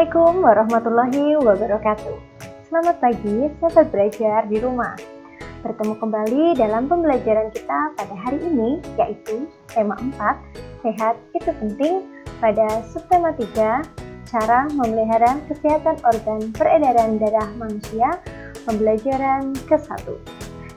Assalamualaikum warahmatullahi wabarakatuh. Selamat pagi, sahabat belajar di rumah. Bertemu kembali dalam pembelajaran kita pada hari ini, yaitu tema 4, sehat itu penting, pada subtema 3, cara memelihara kesehatan organ peredaran darah manusia, pembelajaran ke-1.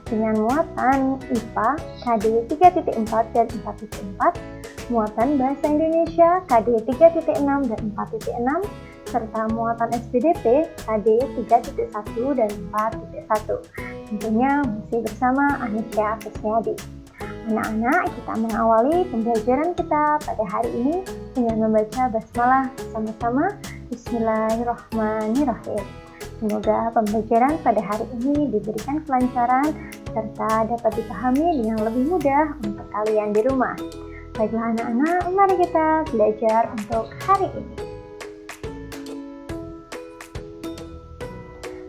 Dengan muatan IPA KD 3.4 dan 4.4, muatan Bahasa Indonesia KD 3.6 dan 4.6, serta muatan SPDP KD 3.1 dan 4.1. Tentunya masih bersama Anisya Kusniadi. Anak-anak, kita mengawali pembelajaran kita pada hari ini dengan membaca basmalah bersama-sama. Bismillahirrahmanirrahim. Semoga pembelajaran pada hari ini diberikan kelancaran serta dapat dipahami dengan lebih mudah untuk kalian di rumah. Baiklah anak-anak, mari kita belajar untuk hari ini.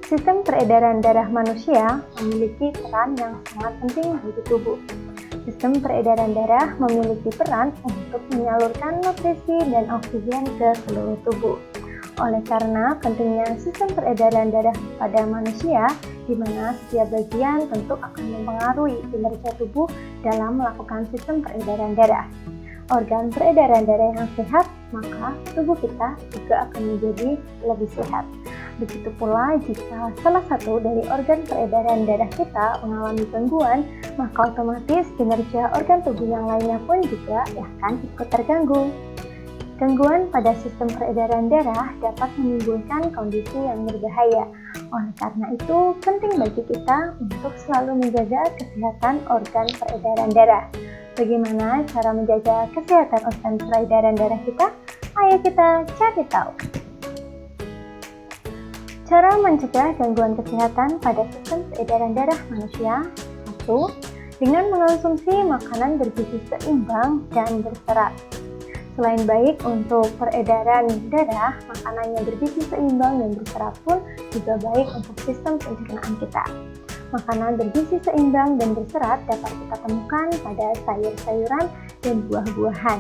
Sistem peredaran darah manusia memiliki peran yang sangat penting bagi tubuh. Sistem peredaran darah memiliki peran untuk menyalurkan nutrisi dan oksigen ke seluruh tubuh. Oleh karena pentingnya sistem peredaran darah pada manusia, di mana setiap bagian tentu akan mempengaruhi kinerja tubuh dalam melakukan sistem peredaran darah. Organ peredaran darah yang sehat, maka tubuh kita juga akan menjadi lebih sehat. Begitu pula jika salah satu dari organ peredaran darah kita mengalami gangguan, maka otomatis kinerja organ tubuh yang lainnya pun juga akan ikut terganggu. Gangguan pada sistem peredaran darah dapat menimbulkan kondisi yang berbahaya. Oleh karena itu, penting bagi kita untuk selalu menjaga kesehatan organ peredaran darah. Bagaimana cara menjaga kesehatan organ peredaran darah kita? Ayo kita cari tahu. Cara mencegah gangguan kesehatan pada sistem peredaran darah manusia. 1. Dengan mengonsumsi makanan bergizi seimbang dan berserat. Selain baik untuk peredaran darah, makanan yang bergizi seimbang dan berserat pun juga baik untuk sistem pencernaan kita. Makanan bergizi seimbang dan berserat dapat kita temukan pada sayur-sayuran dan buah-buahan.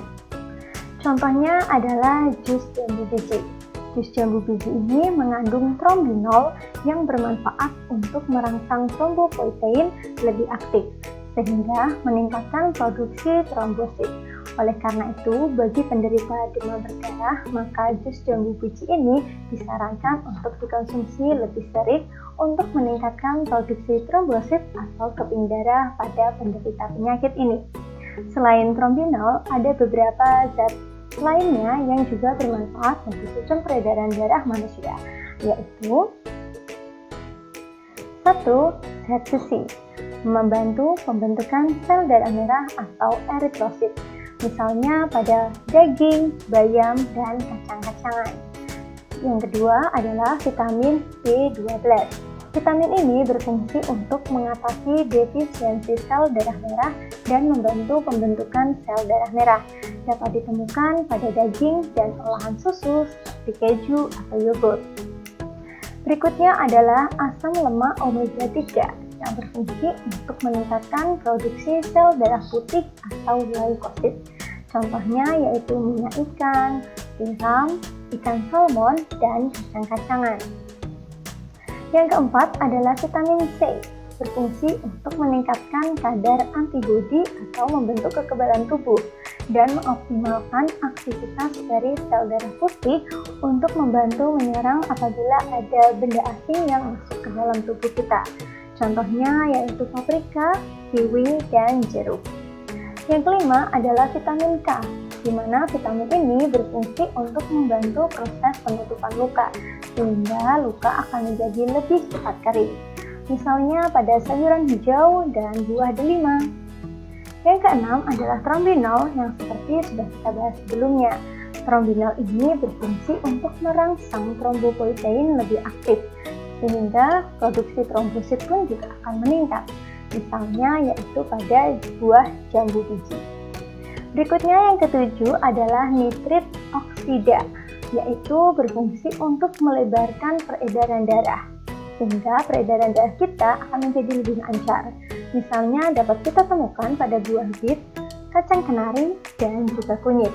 Contohnya adalah jus jambu biji. Jus jambu biji ini mengandung trombinol yang bermanfaat untuk merangsang trombopoietin lebih aktif, sehingga meningkatkan produksi trombosit. Oleh karena itu, bagi penderita demam berdarah, maka jus jambu biji ini disarankan untuk dikonsumsi lebih sering untuk meningkatkan produksi trombosit atau keping darah pada penderita penyakit ini. Selain trombinol, ada beberapa zat lainnya yang juga bermanfaat bagi sistem peredaran darah manusia, yaitu 1. Zat besi, membantu pembentukan sel darah merah atau eritrosit, misalnya pada daging, bayam, dan kacang-kacangan. Yang kedua adalah vitamin B12. Vitamin ini berfungsi untuk mengatasi defisiensi sel darah merah dan membantu pembentukan sel darah merah. Dapat ditemukan pada daging dan olahan susu seperti keju atau yogurt. Berikutnya adalah asam lemak omega 3 yang berfungsi untuk meningkatkan produksi sel darah putih atau leukosit. Contohnya yaitu minyak ikan, tiram, ikan salmon, dan kacang-kacangan. Yang keempat adalah vitamin C, berfungsi untuk meningkatkan kadar antibodi atau membentuk kekebalan tubuh dan mengoptimalkan aktivitas dari sel darah putih untuk membantu menyerang apabila ada benda asing yang masuk ke dalam tubuh kita. Contohnya yaitu paprika, kiwi, dan jeruk. Yang kelima adalah vitamin K, di mana vitamin ini berfungsi untuk membantu proses penutupan luka, sehingga luka akan menjadi lebih cepat kering. Misalnya pada sayuran hijau dan buah delima. Yang keenam adalah trombinol yang seperti sudah kita bahas sebelumnya. Trombinol ini berfungsi untuk merangsang trombopoietin lebih aktif, sehingga produksi trombosit pun juga akan meningkat. Misalnya yaitu pada buah jambu biji. Berikutnya yang ketujuh adalah nitrit oksida, yaitu berfungsi untuk melebarkan peredaran darah, sehingga peredaran darah kita akan menjadi lebih lancar. Misalnya dapat kita temukan pada buah bit, kacang kenari, dan juga kunyit.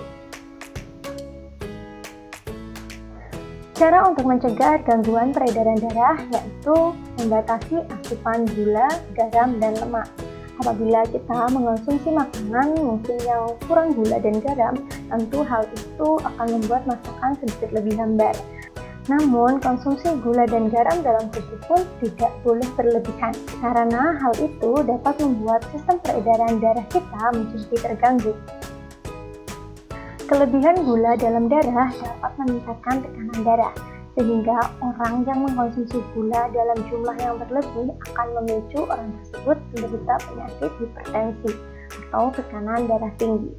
Cara untuk mencegah gangguan peredaran darah yaitu membatasi asupan gula, garam, dan lemak. Apabila kita mengonsumsi makanan mungkin yang kurang gula dan garam, tentu hal itu akan membuat masakan sedikit lebih hambar. Namun, konsumsi gula dan garam dalam tubuh pun tidak boleh berlebihan, karena hal itu dapat membuat sistem peredaran darah kita menjadi terganggu. Kelebihan gula dalam darah dapat meningkatkan tekanan darah, sehingga orang yang mengkonsumsi gula dalam jumlah yang berlebih akan memicu orang tersebut menderita penyakit hipertensi atau tekanan darah tinggi.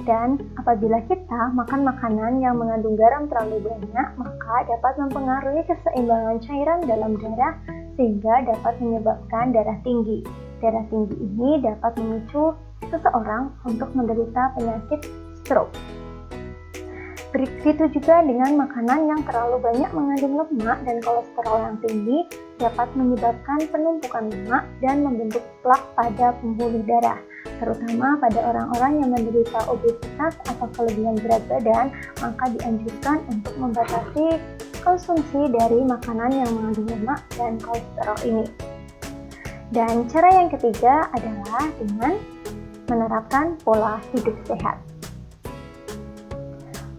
Dan apabila kita makan makanan yang mengandung garam terlalu banyak, maka dapat mempengaruhi keseimbangan cairan dalam darah sehingga dapat menyebabkan darah tinggi. Darah tinggi ini dapat memicu seseorang untuk menderita penyakit stroke. Begitu juga dengan makanan yang terlalu banyak mengandung lemak dan kolesterol yang tinggi dapat menyebabkan penumpukan lemak dan membentuk plak pada pembuluh darah, terutama pada orang-orang yang menderita obesitas atau kelebihan berat badan. Maka dianjurkan untuk membatasi konsumsi dari makanan yang mengandung lemak dan kolesterol ini. Dan cara yang ketiga adalah dengan menerapkan pola hidup sehat.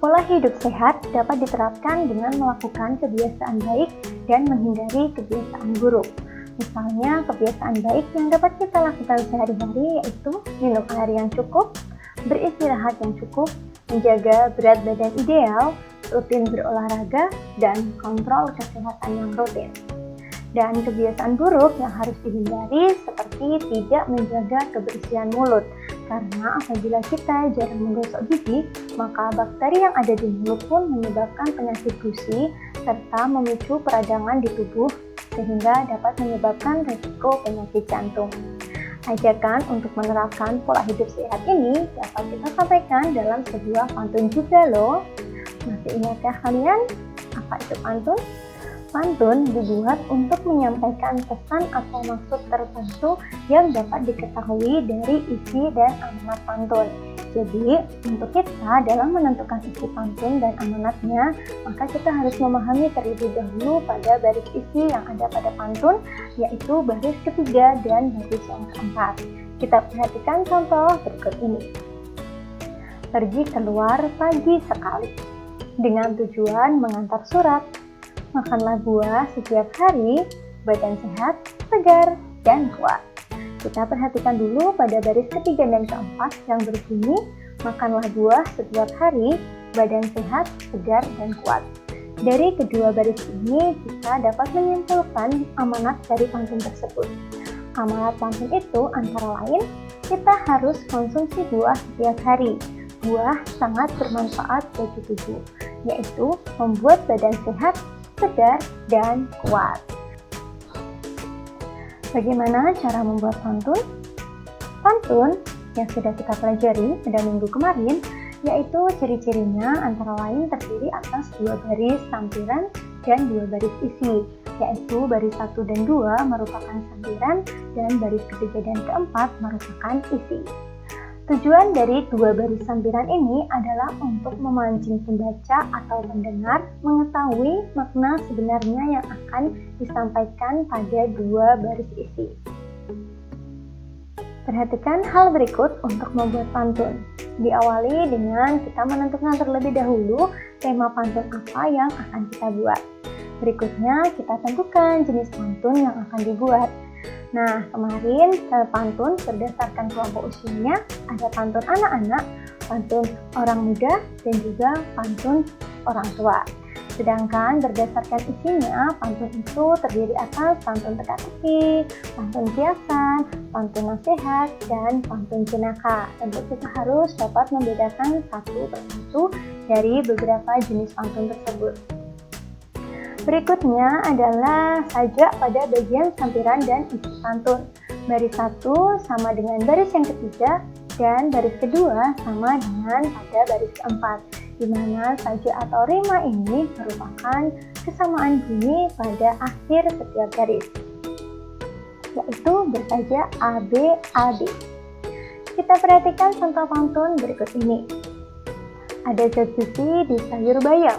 Pola hidup sehat dapat diterapkan dengan melakukan kebiasaan baik dan menghindari kebiasaan buruk. Misalnya, kebiasaan baik yang dapat kita lakukan sehari-hari yaitu minum air yang cukup, beristirahat yang cukup, menjaga berat badan ideal, rutin berolahraga, dan kontrol kesehatan yang rutin. Dan kebiasaan buruk yang harus dihindari seperti tidak menjaga kebersihan mulut, karena apabila kita jarang menggosok gigi, maka bakteri yang ada di mulut pun menyebabkan penyakit gusi serta memicu peradangan di tubuh sehingga dapat menyebabkan risiko penyakit jantung. Ajakan untuk menerapkan pola hidup sehat ini dapat kita sampaikan dalam sebuah pantun juga loh. Masih ingatkah kalian apa itu pantun? Pantun dibuat untuk menyampaikan pesan atau maksud tertentu yang dapat diketahui dari isi dan amanat pantun. Jadi, untuk kita dalam menentukan isi pantun dan amanatnya, maka kita harus memahami terlebih dahulu pada baris isi yang ada pada pantun, yaitu baris ketiga dan baris yang keempat. Kita perhatikan contoh berikut ini. Pergi keluar pagi sekali, dengan tujuan mengantar surat. Makanlah buah setiap hari, badan sehat, segar, dan kuat. Kita perhatikan dulu pada baris ketiga dan keempat yang berbunyi, makanlah buah setiap hari, badan sehat, segar, dan kuat. Dari kedua baris ini, kita dapat menyimpulkan amanat dari pantun tersebut. Amanat pantun itu antara lain, kita harus konsumsi buah setiap hari. Buah sangat bermanfaat bagi tubuh, yaitu membuat badan sehat, segar, dan kuat. Bagaimana cara membuat pantun? Pantun yang sudah kita pelajari pada minggu kemarin, yaitu ciri-cirinya antara lain terdiri atas 2 baris sampiran dan 2 baris isi, yaitu baris 1 dan 2 merupakan sampiran dan baris ketiga dan keempat merupakan isi. Tujuan dari 2 baris sampiran ini adalah untuk memancing pembaca atau pendengar mengetahui makna sebenarnya yang akan disampaikan pada 2 baris isi. Perhatikan hal berikut untuk membuat pantun. Diawali dengan kita menentukan terlebih dahulu tema pantun apa yang akan kita buat. Berikutnya kita tentukan jenis pantun yang akan dibuat. Nah, kemarin pantun berdasarkan kelompok usianya, ada pantun anak-anak, pantun orang muda, dan juga pantun orang tua. Sedangkan berdasarkan isinya, pantun itu terdiri atas pantun teka-teki, pantun kiasan, pantun nasihat, dan pantun jenaka. Tentu kita harus dapat membedakan satu persatu dari beberapa jenis pantun tersebut. Berikutnya adalah sajak pada bagian sampiran dan isi pantun. Baris 1 sama dengan baris yang ketiga dan baris kedua sama dengan pada baris keempat, di mana sajak atau rima ini merupakan kesamaan bunyi pada akhir setiap baris, yaitu bersajak ABAB. Kita perhatikan contoh pantun berikut ini. Ada zat besi di sayur bayam.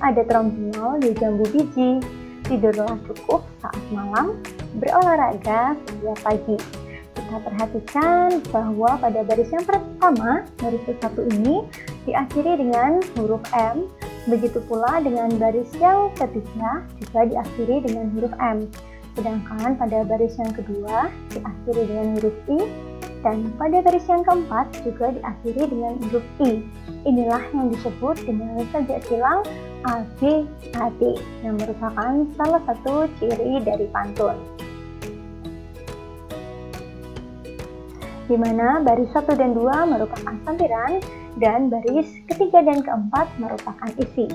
ada trompenol di jambu biji, tidurlah cukup saat malam, berolahraga setiap pagi. Kita perhatikan bahwa pada baris yang pertama, baris ke-1 ini diakhiri dengan huruf M, begitu pula dengan baris yang ketiga juga diakhiri dengan huruf M. Sedangkan pada baris yang kedua diakhiri dengan huruf I, dan pada baris yang keempat juga diakhiri dengan huruf I. Inilah yang disebut dengan sajak silang ABAD yang merupakan salah satu ciri dari pantun. Di mana baris 1 dan 2 merupakan sampiran dan baris ketiga dan keempat merupakan isi.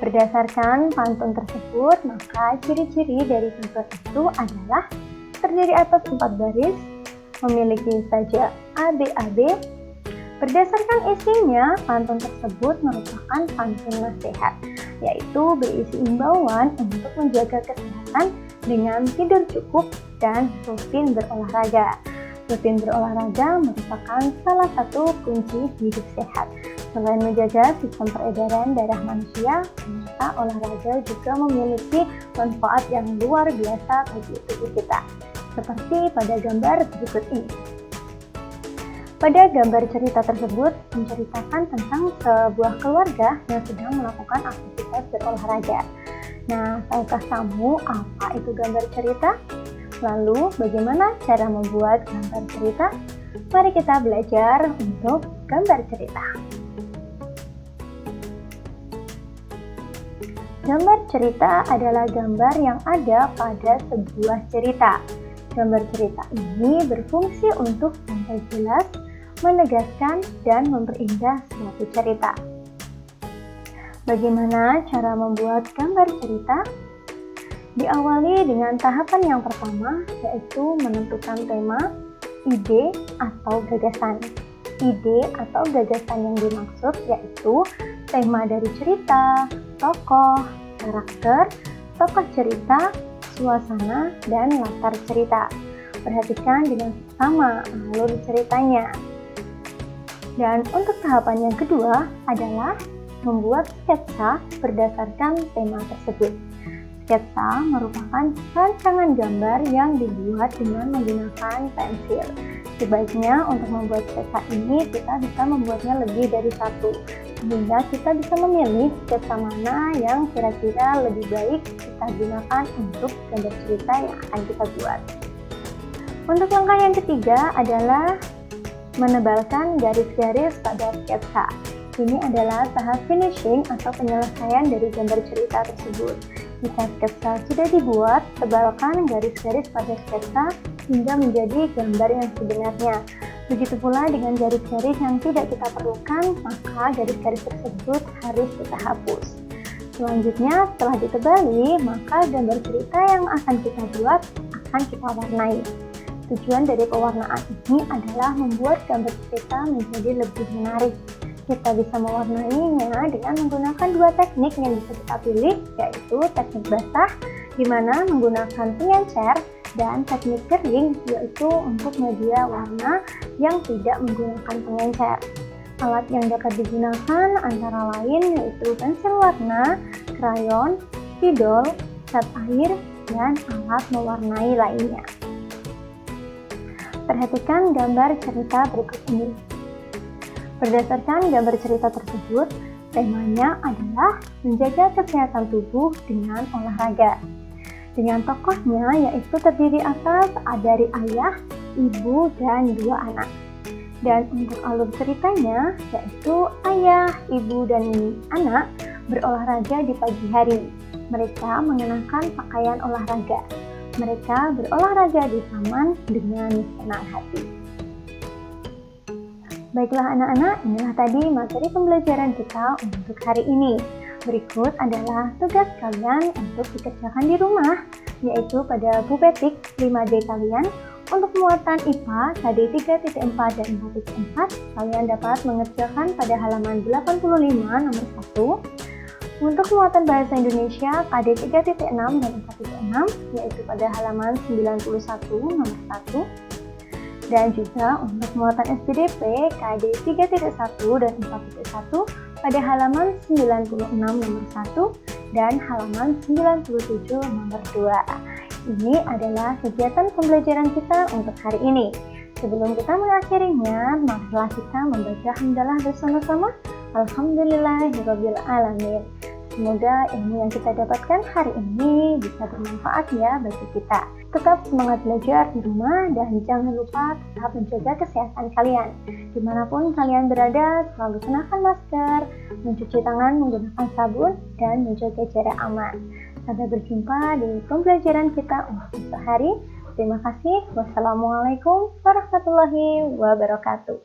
Berdasarkan pantun tersebut, maka ciri-ciri dari pantun itu adalah terdiri atas 4 baris, memiliki sajak ABAB. Berdasarkan isinya, pantun tersebut merupakan pantun nasihat, yaitu berisi imbauan untuk menjaga kesehatan dengan tidur cukup dan rutin berolahraga. Rutin berolahraga merupakan salah satu kunci hidup sehat. Selain menjaga sistem peredaran darah manusia, ternyata olahraga juga memiliki manfaat yang luar biasa bagi tubuh kita, seperti pada gambar berikut ini. Pada gambar cerita tersebut menceritakan tentang sebuah keluarga yang sedang melakukan aktivitas berolahraga. Nah, tahukah kamu apa itu gambar cerita? Lalu, bagaimana cara membuat gambar cerita? Mari kita belajar untuk gambar cerita. Gambar cerita adalah gambar yang ada pada sebuah cerita. Gambar cerita ini berfungsi untuk sampai jelas, menegaskan, dan memperindah suatu cerita. Bagaimana cara membuat gambar cerita? Diawali dengan tahapan yang pertama, yaitu menentukan tema, ide, atau gagasan. Ide atau gagasan yang dimaksud yaitu tema dari cerita, tokoh, karakter, tokoh cerita, suasana, dan latar cerita. Perhatikan dengan seksama alur ceritanya. Dan untuk tahapan yang kedua adalah membuat sketsa berdasarkan tema tersebut. Sketsa merupakan rancangan gambar yang dibuat dengan menggunakan pensil. Sebaiknya untuk membuat sketsa ini kita bisa membuatnya lebih dari satu, sehingga kita bisa memilih sketsa mana yang kira-kira lebih baik kita gunakan untuk gambar cerita yang akan kita buat. Untuk langkah yang ketiga adalah menebalkan garis-garis pada sketsa. Ini adalah tahap finishing atau penyelesaian dari gambar cerita tersebut. Jika sketsa sudah dibuat, tebalkan garis-garis pada sketsa hingga menjadi gambar yang sebenarnya. Begitu pula dengan garis-garis yang tidak kita perlukan, maka garis-garis tersebut harus kita hapus. Selanjutnya, setelah ditebali, maka gambar cerita yang akan kita buat akan kita warnai. Tujuan dari pewarnaan ini adalah membuat gambar cerita menjadi lebih menarik. Kita bisa mewarnainya dengan menggunakan dua teknik yang bisa kita pilih, yaitu teknik basah, di mana menggunakan pengencer, dan teknik kering, yaitu untuk media warna yang tidak menggunakan pengencer. Alat yang dapat digunakan antara lain yaitu pensil warna, krayon, spidol, cat air, dan alat mewarnai lainnya. Perhatikan gambar cerita berikut ini. Berdasarkan gambar cerita tersebut, temanya adalah menjaga kesehatan tubuh dengan olahraga. Dengan tokohnya yaitu terdiri atas dari ayah, ibu, dan dua anak. Dan untuk alur ceritanya yaitu ayah, ibu, dan anak berolahraga di pagi hari. Mereka mengenakan pakaian olahraga. Mereka berolahraga di taman dengan senang hati. Baiklah anak-anak, inilah tadi materi pembelajaran kita untuk hari ini. Berikut adalah tugas kalian untuk dikerjakan di rumah, yaitu pada Bupetik 5D kalian. Untuk muatan IPA KD 3.4 dan 4.4, kalian dapat mengerjakan pada halaman 85 nomor 1. Untuk muatan Bahasa Indonesia KD 3.6 dan 4.6, yaitu pada halaman 91 nomor 1. Dan juga untuk muatan SPDP KD 3.1 dan 4.1 pada halaman 96 nomor 1 dan halaman 97 nomor 2. Ini adalah kegiatan pembelajaran kita untuk hari ini. Sebelum kita mengakhirinya, marilah kita membaca hamdalah bersama-sama. Alhamdulillahirabbil alamin. Semoga ilmu yang kita dapatkan hari ini bisa bermanfaat ya bagi kita. Tetap semangat belajar di rumah dan jangan lupa tetap menjaga kesehatan kalian. Dimanapun kalian berada, selalu kenakan masker, mencuci tangan menggunakan sabun, dan menjaga jarak aman. Sampai berjumpa di pembelajaran kita untuk esok hari. Terima kasih. Wassalamualaikum warahmatullahi wabarakatuh.